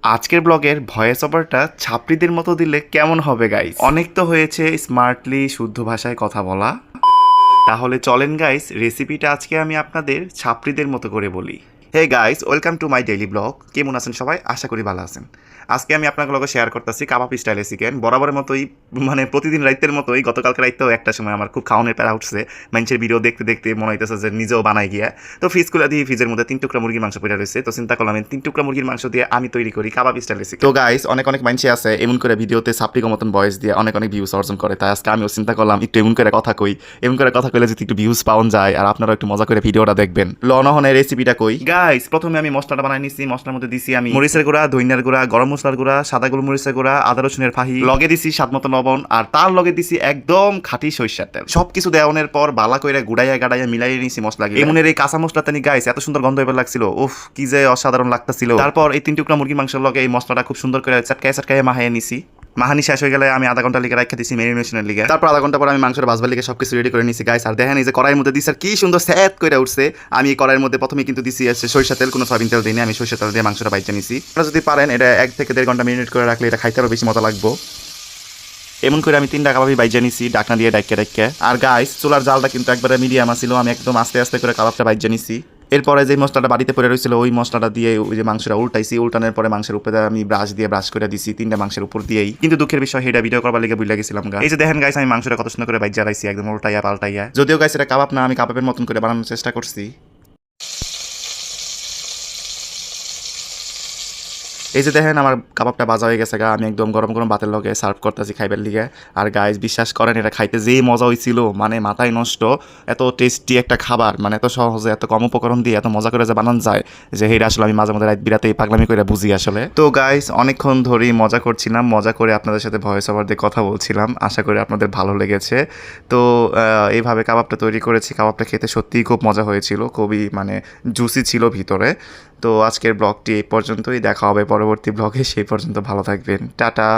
আজকের ব্লগের ভয়েস ওভারটা ছাত্রীদের মতো দিলে কেমন হবে গাইস? অনেক তো হয়েছে স্মার্টলি শুদ্ধ ভাষায় কথা বলা, তাহলে চলেন গাইস রেসিপিটা আজকে আমি আপনাদের ছাত্রীদের মতো করে বলি। Hey guys, welcome to my daily blog. কেমন আছেন সবাই? আশা করি ভালো আছেন। আজকে আমি আপনাদের লগে শেয়ার করতেছি কাবাব স্টাইলে চিকেন। বরাবরের মতোই মানে প্রতিদিন রাইতের মতোই গতকালকে রাইতেও একটা সময় আমার খুব খাওয়ানোর প্যারা উঠছে। মানুষের ভিডিও দেখতে দেখতে মনে হইতেছে যে নিজেও বানাই গিয়া। তো ফ্রিজগুলো দিয়ে ফ্রিজের মধ্যে 3 টুকরা মুরগির মাংস পড়ে রয়েছে। তো চিন্তা করলাম 3 টুকরা মুরগির মাংস দিয়ে আমি তৈরি করি কাবাব স্টাইলে চিকেন। তো গাইস, অনেক অনেক মানুষই আছে এমন করে ভিডিওতে সাপ্লিকো মতন ভয়েস দিয়ে অনেক অনেক ভিউজ অর্জন করে। তাই আজকে আমিও চিন্তা করলাম একটু এমন করে কথা কই, এমন করে কথা কইলে যদি একটু ভিউজ পাওয়া যায় আর আপনারা একটু মজা করে ভিডিওটা দেখবেন। লনহনে রেসিপিটা কই গাইস। প্রথমে আমি মশলাটা বানাই নিছি। মশলার মধ্যে দিছি আমি মরিচের গুঁড়া, ধনিয়ার গুঁড়া, গরম মশলার গুঁড়া, সাদা গোলমরিচের গুঁড়া, আদা রসুনের ফাহি, লগে দিছি স্বাদ মতো লবণ, আর তার লগে দিছি একদম খাঁটি সরিষার তেল। সবকিছু দেওয়ানোর পর বালা কইরা গুড়াইয়া গাড়াইয়া মিলাইয়া নিছি মশলা। এমনের এই কাঁচা মশলাটা নি গাইস এত সুন্দর গন্ধ এবার লাগছিল, উফ কি যে অসাধারণ লাগতাছিল। তারপর এই 3 টুকরা মুরগির মাংসের লগে এই মশলাটা খুব সুন্দর করে চাটকায় চাটকায় মাহাইয়া নিছি। মাহানি শেষ হয়ে গেলে আমি আধা ঘন্টা লিগে রাখা দিছি ম্যারিনেশনের লিগে। তারপর আধা ঘন্টা পর আমি মাংসের ভাজবার লিগে সবকিছু রেডি করে নিছি গাইস। আর দেখেন এই যে কড়াইয়ের মধ্যে দিছি আর কি সুন্দর স্যাত করে উঠছে। আমি এই কড়াইয়ের মধ্যে প্রথমে কিন্তু দিছি সরিষা তেল, কোনো সয়াবিন তেল দিইনি, আমি সরিষা তেল দিয়ে মাংসটা বাইচে নিছি। আপনারা যদি পারেন এটা 1 থেকে 1.5 ঘন্টা ম্যারিনেট করে রাখলে এটা খাইতে আরো বেশি মজা লাগবে। এমন করে আমি 3টা কাবাবই বাইজা নিছি ডাকনা দিয়ে ডাইকে ডাইকে। আর গাইস চুলার জালটা কিন্তু একবারে মিডিয়াম ছিল, আমি একদম আস্তে আস্তে করে কাবাবটা বাইজা নিছি। এরপরে যে মশলাটা বাড়িতে পড়ে রয়েছিল ওই মশলাটা দিয়ে ওই যে মাংসটা উল্টাইছি। উল্টানোর পরে মাংসের উপরে আমি ব্রাশ দিয়ে ব্রাশ করে দিছি 3টা মাংসের উপর দিয়েই। কিন্তু দুঃখের বিষয় এটা ভিডিও করবার লিগে ভুলে গেছিলাম গা। এই যে দেখেন গাইস আমি মাংসটা কত সুন্দর করে বাইজা রাইছি একদম উল্টাইয়া পাল্টাইয়া। যদিও গাইস এটা কাবাব না, আমি কাবাবের মতন করে বানানোর চেষ্টা করছি। এই যে দেখেন আমার কাবাবটা ভাজা হয়ে গেছে গা। আমি একদম গরম গরম ভাতের লগে সার্ভ করতেছি খাইবার লিগে। আর গাইস বিশ্বাস করেন এটা খাইতে যেই মজা হয়েছিল মানে মাথায় নষ্ট। এত টেস্টি একটা খাবার, মানে এত সহজে এত কম উপকরণ দিয়ে এত মজা করে যে বানানো যায় যে এটা আসলে আমি মাঝে মধ্যে রাত বিরাতে পাগলামি করে বুঝি আসলে। তো গাইস অনেকক্ষণ ধরেই মজা করছিলাম, মজা করে আপনাদের সাথে ভয়েস ওভার দিয়ে কথা বলছিলাম। আশা করি আপনাদের ভালো লেগেছে। তো এইভাবে কাবাবটা তৈরি করেছি। কাবাবটা খেতে সত্যিই খুব মজা হয়েছিল, খুবই মানে জুসি ছিল ভিতরে। তো আজকের ব্লগটি এই পর্যন্তই, দেখা হবে পরবর্তী ব্লগে। সেই পর্যন্ত ভালো থাকবেন, টাটা।